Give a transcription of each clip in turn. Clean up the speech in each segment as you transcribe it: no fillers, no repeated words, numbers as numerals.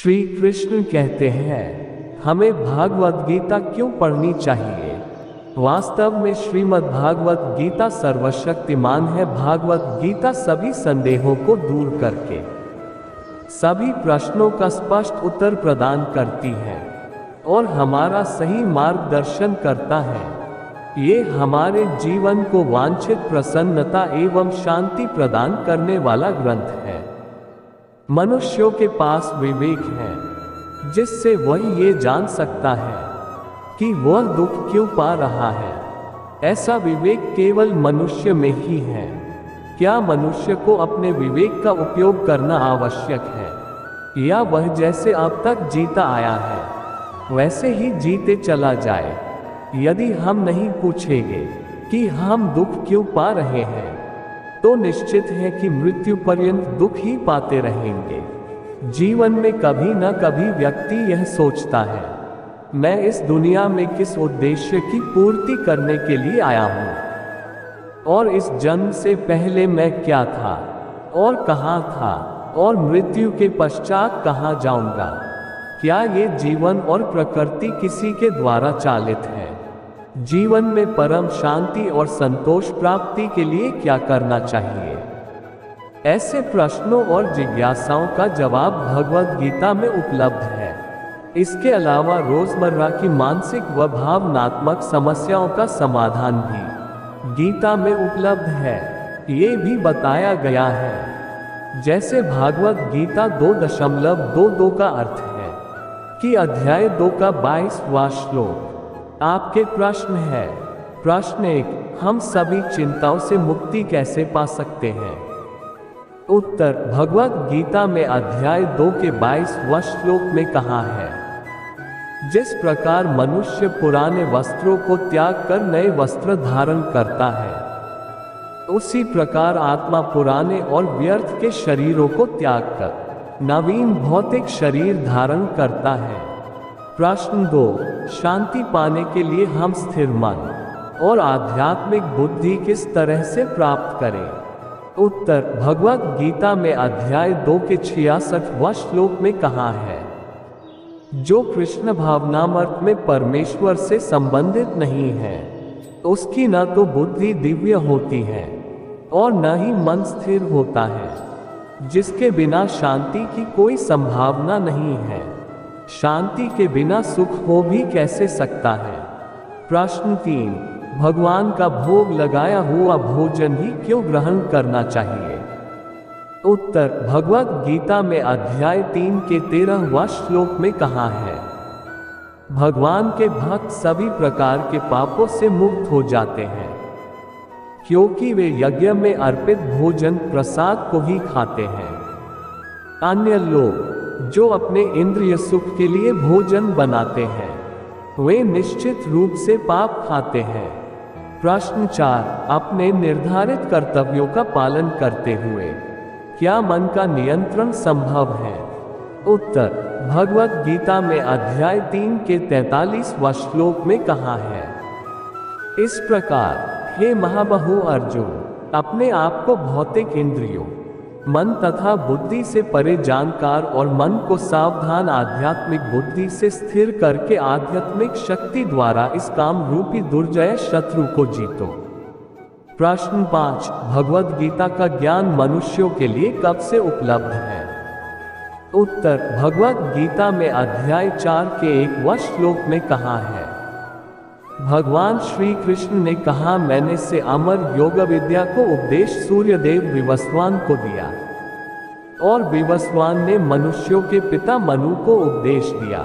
श्री कृष्ण कहते हैं, हमें भागवत गीता क्यों पढ़नी चाहिए। वास्तव में श्रीमद् भागवत गीता सर्वशक्तिमान है। भागवत गीता सभी संदेहों को दूर करके सभी प्रश्नों का स्पष्ट उत्तर प्रदान करती है और हमारा सही मार्गदर्शन करता है। ये हमारे जीवन को वांछित प्रसन्नता एवं शांति प्रदान करने वाला ग्रंथ है। मनुष्यों के पास विवेक है जिससे वह ये जान सकता है कि वह दुख क्यों पा रहा है। ऐसा विवेक केवल मनुष्य में ही है। क्या मनुष्य को अपने विवेक का उपयोग करना आवश्यक है, या वह जैसे अब तक जीता आया है वैसे ही जीते चला जाए। यदि हम नहीं पूछेंगे कि हम दुख क्यों पा रहे हैं, तो निश्चित है कि मृत्यु पर्यंत दुख ही पाते रहेंगे। जीवन में कभी न कभी व्यक्ति यह सोचता है, मैं इस दुनिया में किस उद्देश्य की पूर्ति करने के लिए आया हूँ, और इस जन्म से पहले मैं क्या था और कहाँ था, और मृत्यु के पश्चात कहाँ जाऊंगा। क्या ये जीवन और प्रकृति किसी के द्वारा चालित है। जीवन में परम शांति और संतोष प्राप्ति के लिए क्या करना चाहिए। ऐसे प्रश्नों और जिज्ञासाओं का जवाब भगवद गीता में उपलब्ध है। इसके अलावा रोजमर्रा की मानसिक व भावनात्मक समस्याओं का समाधान भी गीता में उपलब्ध है। ये भी बताया गया है, जैसे भागवत गीता 2.22 का अर्थ है कि अध्याय 2 का 22वां श्लोक। आपके प्रश्न है। प्रश्न 1, हम सभी चिंताओं से मुक्ति कैसे पा सकते हैं। उत्तर, भगवत गीता में अध्याय 2 के 22वां श्लोक में कहा है, जिस प्रकार मनुष्य पुराने वस्त्रों को त्याग कर नए वस्त्र धारण करता है, उसी प्रकार आत्मा पुराने और व्यर्थ के शरीरों को त्याग कर नवीन भौतिक शरीर धारण करता है। प्रश्न 2, शांति पाने के लिए हम स्थिर मन और आध्यात्मिक बुद्धि किस तरह से प्राप्त करें। उत्तर, भगवत गीता में अध्याय 2 के 66वां श्लोक में कहा है, जो कृष्ण भावनामर्थ में परमेश्वर से संबंधित नहीं है, उसकी न तो बुद्धि दिव्य होती है और न ही मन स्थिर होता है। जिसके बिना शांति की कोई संभावना नहीं है, शांति के बिना सुख हो भी कैसे सकता है। प्रश्न 3, भगवान का भोग लगाया हुआ भोजन ही क्यों ग्रहण करना चाहिए। उत्तर, भगवत गीता में अध्याय 3 के 13वां श्लोक में कहा है, भगवान के भक्त सभी प्रकार के पापों से मुक्त हो जाते हैं, क्योंकि वे यज्ञ में अर्पित भोजन प्रसाद को ही खाते हैं। अन्य लोग जो अपने इंद्रिय सुख के लिए भोजन बनाते हैं, वे निश्चित रूप से पाप खाते हैं। प्रश्न 4, अपने निर्धारित कर्तव्यों का पालन करते हुए क्या मन का नियंत्रण संभव है। उत्तर, भगवत गीता में अध्याय 3 के 43वां श्लोक में कहा है, इस प्रकार हे महाबाहु अर्जुन, अपने आप को भौतिक इंद्रियों, मन तथा बुद्धि से परे जानकार और मन को सावधान आध्यात्मिक बुद्धि से स्थिर करके आध्यात्मिक शक्ति द्वारा इस काम रूपी दुर्जय शत्रु को जीतो। प्रश्न 5, भगवद गीता का ज्ञान मनुष्यों के लिए कब से उपलब्ध है। उत्तर, भगवद गीता में अध्याय 4 के 1वां श्लोक में कहा है, भगवान श्री कृष्ण ने कहा, मैंने से अमर योग विद्या को उपदेश सूर्यदेव विवस्वान को दिया, और विवस्वान ने मनुष्यों के पिता मनु को उपदेश दिया,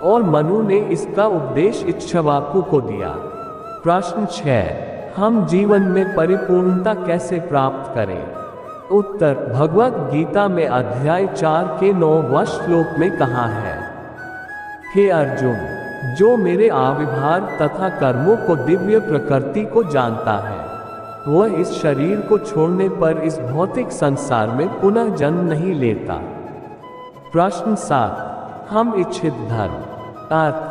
और मनु ने इसका उपदेश इक्ष्वाकु को दिया। प्रश्न 6, हम जीवन में परिपूर्णता कैसे प्राप्त करें। उत्तर, भगवत गीता में अध्याय 4 के 9वां श्लोक में कहा है, हे अर्जुन, जो मेरे आविर्भाव तथा कर्मों को दिव्य प्रकृति को जानता है, वह इस शरीर को छोड़ने पर इस भौतिक संसार में पुनः जन्म नहीं लेता। प्रश्न 7, हम इच्छित धर्म, अर्थ,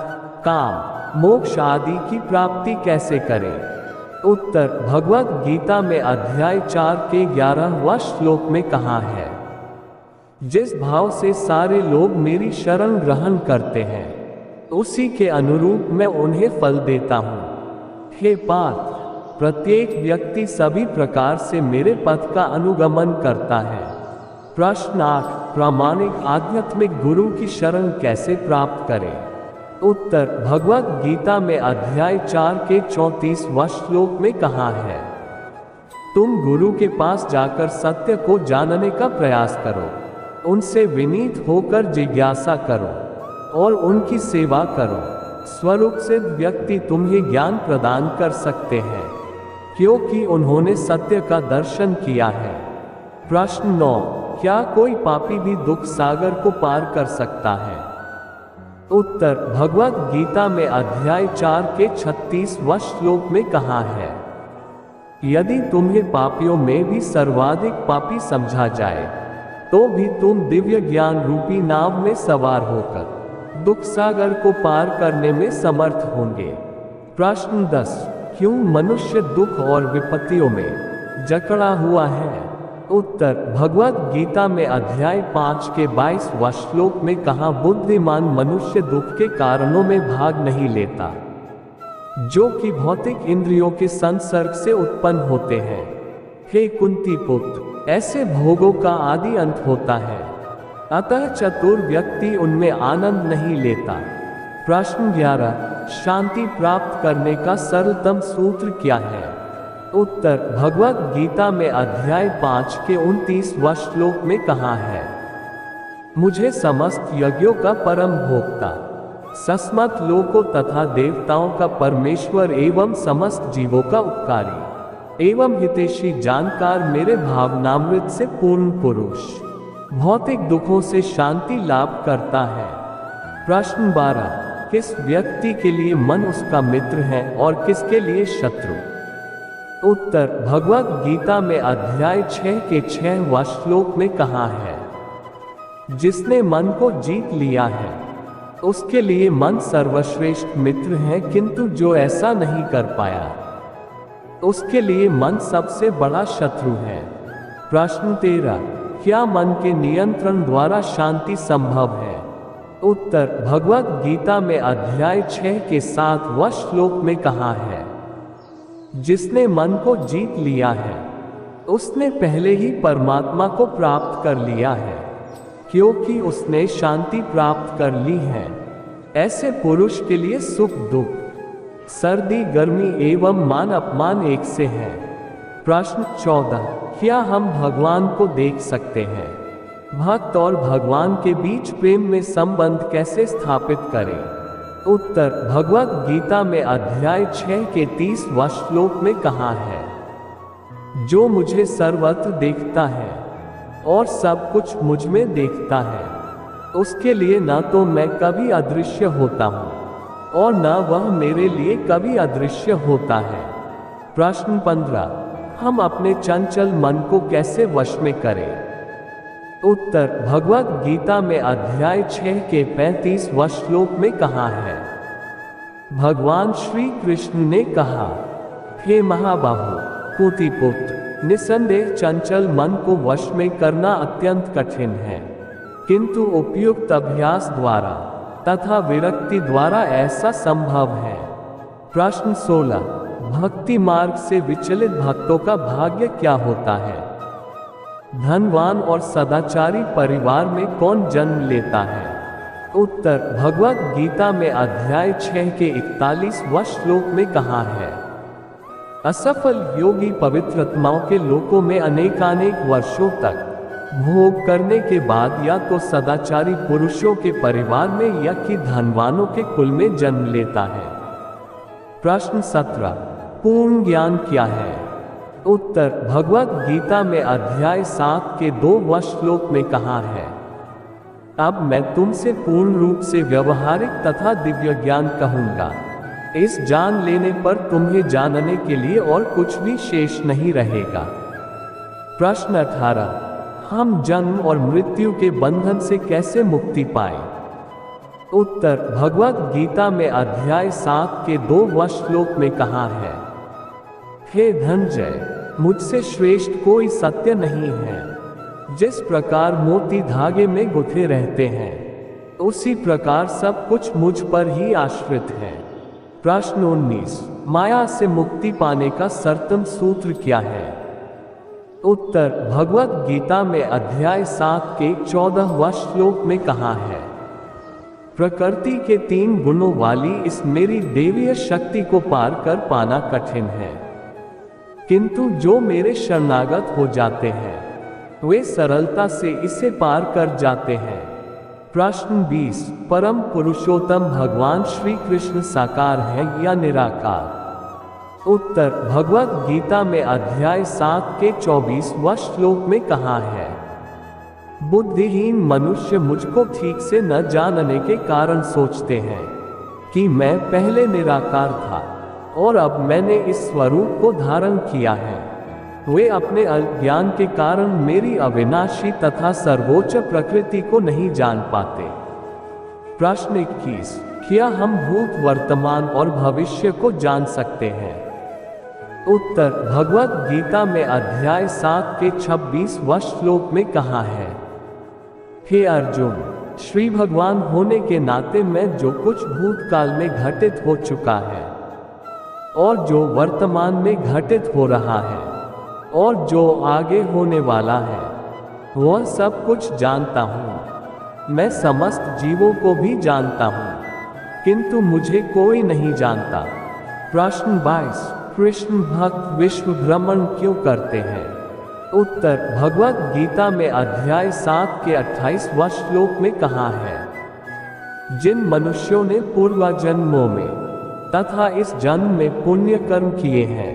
काम, मोक्ष आदि की प्राप्ति कैसे करें। उत्तर, भगवत गीता में अध्याय 4 के 11वां श्लोक में कहा है, जिस भाव से सारे लोग मेरी शरण ग्रहण करते हैं, उसी के अनुरूप मैं उन्हें फल देता हूँ। हे पार्थ, प्रत्येक व्यक्ति सभी प्रकार से मेरे पथ का अनुगमन करता है। प्रश्न 8, प्रामाणिक आध्यात्मिक गुरु की शरण कैसे प्राप्त करें? उत्तर, भगवत गीता में अध्याय 4 के 34वें श्लोक में कहा है, तुम गुरु के पास जाकर सत्य को जानने का प्रयास करो, उनसे विनीत होकर जिज्ञासा करो और उनकी सेवा करो। स्वरूप सिद्ध व्यक्ति तुम्हें ज्ञान प्रदान कर सकते हैं, क्योंकि उन्होंने सत्य का दर्शन किया है। प्रश्न 9, क्या कोई पापी भी दुख सागर को पार कर सकता है? उत्तर, भगवत गीता में अध्याय 4 के 36वें श्लोक में कहा है, यदि तुम्हें पापियों में भी सर्वाधिक पापी समझा जाए, तो भी तुम दिव्य ज्ञान रूपी नाव में सवार होकर दुख सागर को पार करने में समर्थ होंगे। प्रश्न 10, क्यों मनुष्य दुख और विपत्तियों में जकड़ा हुआ है? उत्तर, भगवत गीता में अध्याय 5 के 22वें श्लोक में कहा, बुद्धिमान मनुष्य दुख के कारणों में भाग नहीं लेता, जो कि भौतिक इंद्रियों के संसर्ग से उत्पन्न होते हैं। हे कुंती पुत्र, ऐसे भोगों का आदि अंत होता है, अतः चतुर व्यक्ति उनमें आनंद नहीं लेता। प्रश्न 11, शांति प्राप्त करने का सरलतम सूत्र क्या है? उत्तर, भगवत गीता में अध्याय 5 के 29वें श्लोक में कहा है, मुझे समस्त यज्ञों का परम भोक्ता, सस्मत लोकों तथा देवताओं का परमेश्वर एवं समस्त जीवों का उपकारी एवं हितैषी जानकार मेरे भावनामृत से पूर्ण पुरुष भौतिक दुखों से शांति लाभ करता है। प्रश्न 12, किस व्यक्ति के लिए मन उसका मित्र है और किसके लिए शत्रु? उत्तर, भगवत गीता में अध्याय 6 के 6वें श्लोक में कहा है, जिसने मन को जीत लिया है, उसके लिए मन सर्वश्रेष्ठ मित्र है, किंतु जो ऐसा नहीं कर पाया, उसके लिए मन सबसे बड़ा शत्रु है। प्रश्न 13, क्या मन के नियंत्रण द्वारा शांति संभव है? उत्तर, भगवत गीता में अध्याय 6 के 7वें श्लोक में कहा है, जिसने मन को जीत लिया है, उसने पहले ही परमात्मा को प्राप्त कर लिया है, क्योंकि उसने शांति प्राप्त कर ली है। ऐसे पुरुष के लिए सुख दुख, सर्दी गर्मी एवं मान अपमान एक से है। प्रश्न 14, क्या हम भगवान को देख सकते हैं? भक्त और भगवान के बीच प्रेम में संबंध कैसे स्थापित करें? उत्तर, भगवत गीता में अध्याय 6 के 30वें श्लोक में कहा है, जो मुझे सर्वत्र देखता है और सब कुछ मुझ में देखता है, उसके लिए न तो मैं कभी अदृश्य होता हूँ और न वह मेरे लिए कभी अदृश्य होता है। प्रश्न 15, हम अपने चंचल मन को कैसे वश में करें? उत्तर, भगवत गीता में अध्याय 6 के 35वें श्लोक में कहा है, भगवान श्री कृष्ण ने कहा, हे महाबाहु कुंती पुत्र, निसंदेह चंचल मन को वश में करना अत्यंत कठिन है, किंतु उपयुक्त अभ्यास द्वारा तथा विरक्ति द्वारा ऐसा संभव है। प्रश्न 16, भक्ति मार्ग से विचलित भक्तों का भाग्य क्या होता है? धनवान और सदाचारी परिवार में कौन जन्म लेता है? उत्तर, भगवत गीता में अध्याय 6 के 41वें श्लोक में कहा है, असफल योगी पवित्र आत्माओं के लोकों में अनेकानेक वर्षों तक भोग करने के बाद या तो सदाचारी पुरुषों के परिवार में या कि धनवानों के कुल में जन्म लेता है। प्रश्न 17, पूर्ण ज्ञान क्या है? उत्तर, भगवत गीता में अध्याय 7 के 2वें श्लोक में कहा है, अब मैं तुमसे पूर्ण रूप से व्यवहारिक तथा दिव्य ज्ञान कहूंगा। इस जान लेने पर तुम्हें जानने के लिए और कुछ भी शेष नहीं रहेगा। प्रश्न 18, हम जन्म और मृत्यु के बंधन से कैसे मुक्ति पाएं? उत्तर, भगवत गीता में अध्याय 7 के 2वें श्लोक में कहा है, हे धनंजय, मुझसे श्रेष्ठ कोई सत्य नहीं है। जिस प्रकार मोती धागे में गुथे रहते हैं, उसी प्रकार सब कुछ मुझ पर ही आश्रित है। प्रश्न 19, माया से मुक्ति पाने का सर्वोत्तम सूत्र क्या है? उत्तर, भगवत गीता में अध्याय 7 के 14वें श्लोक में कहा है, प्रकृति के 3 गुणों वाली इस मेरी दैवीय शक्ति को पार कर पाना कठिन है, किंतु जो मेरे शरणागत हो जाते हैं वे सरलता से इसे पार कर जाते हैं। प्रश्न 20, परम पुरुषोत्तम भगवान श्री कृष्ण साकार है या निराकार? उत्तर, भगवत गीता में अध्याय 7 के 24वें श्लोक में कहा है, बुद्धिहीन मनुष्य मुझको ठीक से न जानने के कारण सोचते हैं कि मैं पहले निराकार था और अब मैंने इस स्वरूप को धारण किया है। वे अपने अज्ञान के कारण मेरी अविनाशी तथा सर्वोच्च प्रकृति को नहीं जान पाते। प्रश्न 21, क्या हम भूत, वर्तमान और भविष्य को जान सकते हैं? उत्तर, भगवत गीता में अध्याय 7 के 26वें श्लोक में कहा है, हे अर्जुन, श्री भगवान होने के नाते मैं जो कुछ भूतकाल में घटित हो चुका है और जो वर्तमान में घटित हो रहा है और जो आगे होने वाला है, वह सब कुछ जानता हूँ। मैं समस्त जीवों को भी जानता हूँ, किंतु मुझे कोई नहीं जानता। प्रश्न 22, कृष्ण भक्त विश्व भ्रमण क्यों करते हैं? उत्तर, भगवत गीता में अध्याय 7 के 28वें श्लोक में कहा है, जिन मनुष्यों ने पूर्व जन्मों में तथा इस जन्म में पुण्य कर्म किए हैं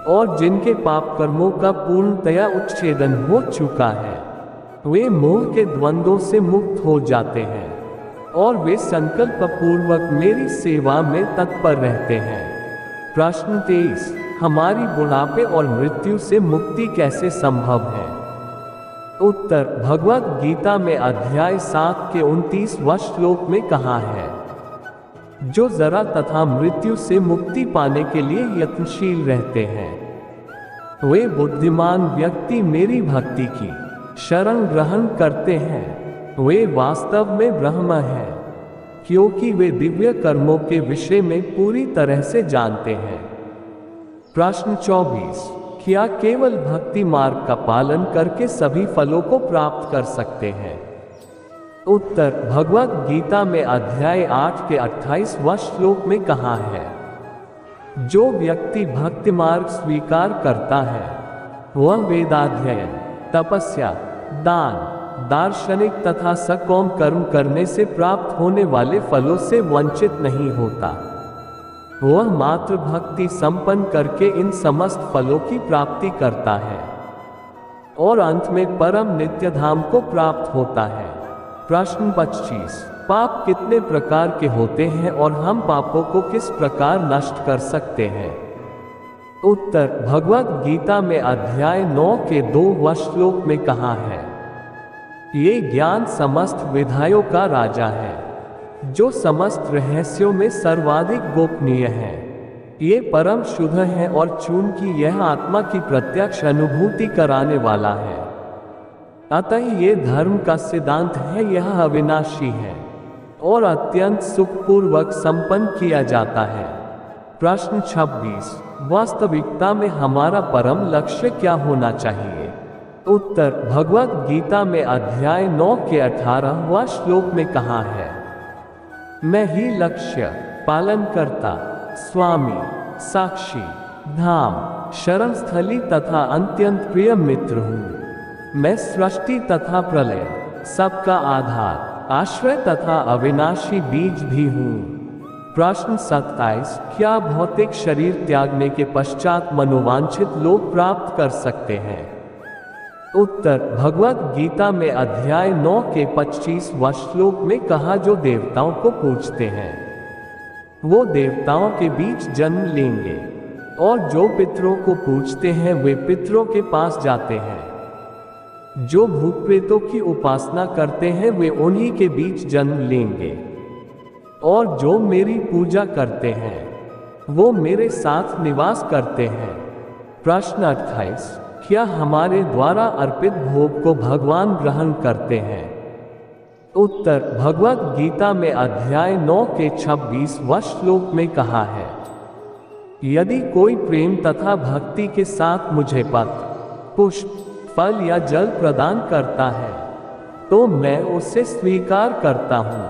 और जिनके पाप कर्मों का पूर्णतया उच्छेदन हो चुका है, वे मोह के द्वंद्वों से मुक्त हो जाते हैं और वे संकल्प पूर्वक मेरी सेवा में तत्पर रहते हैं। प्रश्न 23, हमारी बुढ़ापे और मृत्यु से मुक्ति कैसे संभव है? उत्तर, भगवत गीता में अध्याय 7 के 29वें श्लोक में कहा है, जो जरा तथा मृत्यु से मुक्ति पाने के लिए यत्नशील रहते हैं, वे बुद्धिमान व्यक्ति मेरी भक्ति की शरण ग्रहण करते हैं। वे वास्तव में ब्रह्म हैं, क्योंकि वे दिव्य कर्मों के विषय में पूरी तरह से जानते हैं। प्रश्न 24, क्या केवल भक्ति मार्ग का पालन करके सभी फलों को प्राप्त कर सकते हैं? उत्तर, भगवत गीता में अध्याय 8 के 28वें श्लोक में कहा है, जो व्यक्ति भक्ति मार्ग स्वीकार करता है वह वेदाध्ययन, तपस्या, दान, दार्शनिक तथा सकौम कर्म करने से प्राप्त होने वाले फलों से वंचित नहीं होता। वह मात्र भक्ति संपन्न करके इन समस्त फलों की प्राप्ति करता है और अंत में परम नित्य धाम को प्राप्त होता है। प्रश्न 25, पाप कितने प्रकार के होते हैं और हम पापों को किस प्रकार नष्ट कर सकते हैं? उत्तर, भगवत गीता में अध्याय 9 के 2वें श्लोक में कहा है, ये ज्ञान समस्त विधायों का राजा है, जो समस्त रहस्यों में सर्वाधिक गोपनीय है। ये परम शुद्ध है और चूंकि यह आत्मा की प्रत्यक्ष अनुभूति कराने वाला है, अतः ये धर्म का सिद्धांत है, यह अविनाशी है और अत्यंत सुखपूर्वक संपन्न किया जाता है। प्रश्न 26, वास्तविकता में हमारा परम लक्ष्य क्या होना चाहिए? उत्तर, भगवत गीता में अध्याय 9 के 18वें श्लोक में कहा है, मैं ही लक्ष्य, पालनकर्ता, स्वामी, साक्षी, धाम, शरण स्थली तथा अत्यंत प्रिय मित्र हूँ। मैं सृष्टि तथा प्रलय, सबका आधार, आश्रय तथा अविनाशी बीज भी हूँ। प्रश्न 27, क्या भौतिक शरीर त्यागने के पश्चात मनोवांछित लोक प्राप्त कर सकते हैं? उत्तर, भगवत गीता में अध्याय 9 के 25वें श्लोक में कहा, जो देवताओं को पूजते हैं वो देवताओं के बीच जन्म लेंगे और जो पितरों को पूजते हैं वे पितरों के पास जाते हैं। जो भूत प्रेतों की उपासना करते हैं वे उन्हीं के बीच जन्म लेंगे और जो मेरी पूजा करते हैं वो मेरे साथ निवास करते हैं। प्रश्न 28, क्या हमारे द्वारा अर्पित भोग को भगवान ग्रहण करते हैं? उत्तर, भगवत गीता में अध्याय 9 के 26वें श्लोक में कहा है, यदि कोई प्रेम तथा भक्ति के साथ मुझे पत्र, पुष्प, फल या जल प्रदान करता है तो मैं उसे स्वीकार करता हूँ।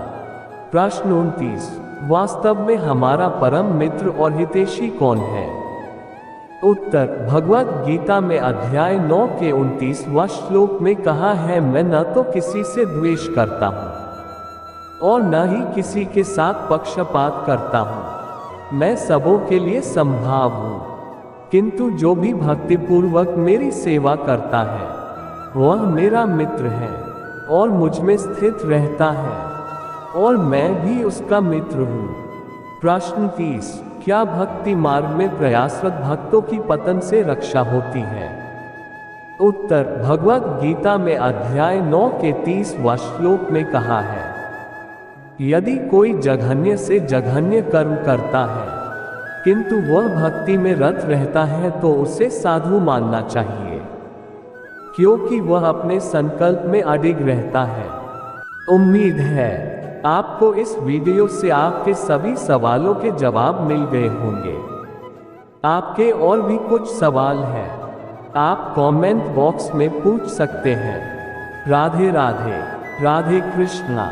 प्रश्न 29, वास्तव में हमारा परम मित्र और हितैषी कौन है? उत्तर, भगवत गीता में अध्याय 9 के 29वें श्लोक में कहा है, मैं न तो किसी से द्वेष करता हूँ और न ही किसी के साथ पक्षपात करता हूँ। मैं सबों के लिए समभाव हूँ, किंतु जो भी भक्तिपूर्वक मेरी सेवा करता है वह मेरा मित्र है और मुझ में स्थित रहता है और मैं भी उसका मित्र हूँ। प्रश्न 30, क्या भक्ति मार्ग में प्रयासरत भक्तों की पतन से रक्षा होती है? उत्तर, भगवत गीता में अध्याय 9 के 30वें श्लोक में कहा है, यदि कोई जघन्य से जघन्य कर्म करता है किंतु वह भक्ति में रत रहता है तो उसे साधु मानना चाहिए, क्योंकि वह अपने संकल्प में अडिग रहता है। उम्मीद है आपको इस वीडियो से आपके सभी सवालों के जवाब मिल गए होंगे। आपके और भी कुछ सवाल हैं, आप कमेंट बॉक्स में पूछ सकते हैं। राधे राधे, राधे कृष्णा।